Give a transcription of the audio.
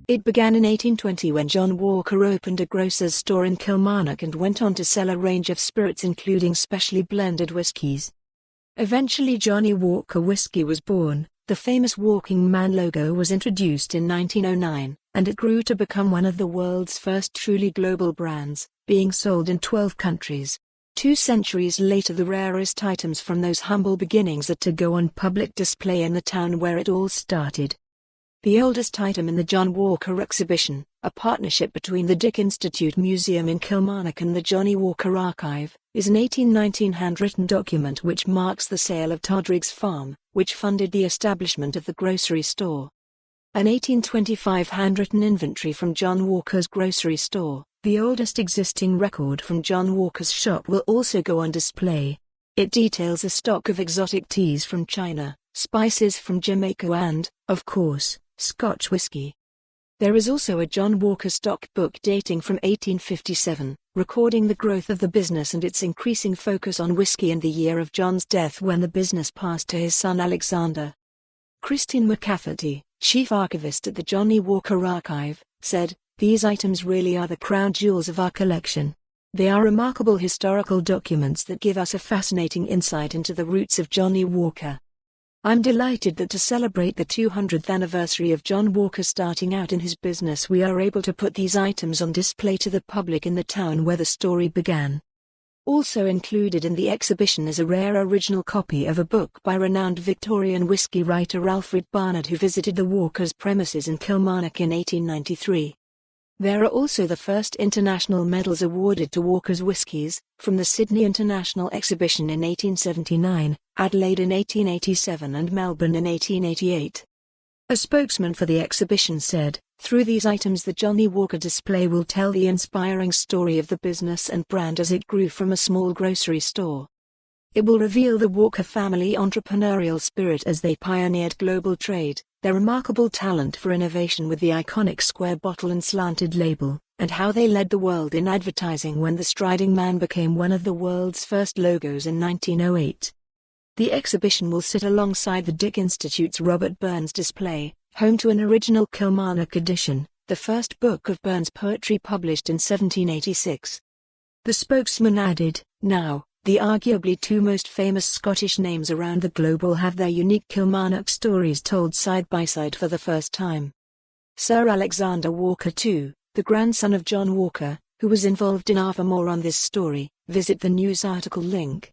It began in 1820 when John Walker opened a grocer's store in Kilmarnock and went on to sell a range of spirits including specially blended whiskies. Eventually Johnnie Walker Whiskey was born. The famous Walking Man logo was introduced in 1909, and it grew to become one of the world's first truly global brands, being sold in 12 countries. 2 centuries later the rarest items from those humble beginnings are to go on public display in the town where it all started. The oldest item in the John Walker exhibition, a partnership between the Dick Institute Museum in Kilmarnock and the Johnnie Walker Archive, is an 1819 handwritten document which marks the sale of Todriggs Farm, which funded the establishment of the grocery store. An 1825 handwritten inventory from John Walker's grocery store, the oldest existing record from John Walker's shop, will also go on display. It details a stock of exotic teas from China, spices from Jamaica and, of course, Scotch whiskey. There is also a John Walker stock book dating from 1857, recording the growth of the business and its increasing focus on whiskey and the year of John's death when the business passed to his son Alexander. Christine McCafferty, chief archivist at the Johnnie Walker Archive, said, "These items really are the crown jewels of our collection. They are remarkable historical documents that give us a fascinating insight into the roots of Johnnie Walker. I'm delighted that to celebrate the 200th anniversary of John Walker starting out in his business we are able to put these items on display to the public in the town where the story began." Also included in the exhibition is a rare original copy of a book by renowned Victorian whiskey writer Alfred Barnard, who visited the Walkers' premises in Kilmarnock in 1893. There are also the first international medals awarded to Walker's whiskies, from the Sydney International Exhibition in 1879, Adelaide in 1887 and Melbourne in 1888. A spokesman for the exhibition said, "Through these items the Johnnie Walker display will tell the inspiring story of the business and brand as it grew from a small grocery store. It will reveal the Walker family entrepreneurial spirit as they pioneered global trade, their remarkable talent for innovation with the iconic square bottle and slanted label, and how they led the world in advertising when the striding man became one of the world's first logos in 1908. The exhibition will sit alongside the Dick Institute's Robert Burns display, home to an original Kilmarnock edition, the first book of Burns' poetry published in 1786. The spokesman added, "Now, the arguably 2 most famous Scottish names around the globe will have their unique Kilmarnock stories told side by side for the first time. Sir Alexander Walker too, the grandson of John Walker, who was involved in. For more on this story, visit the news article link.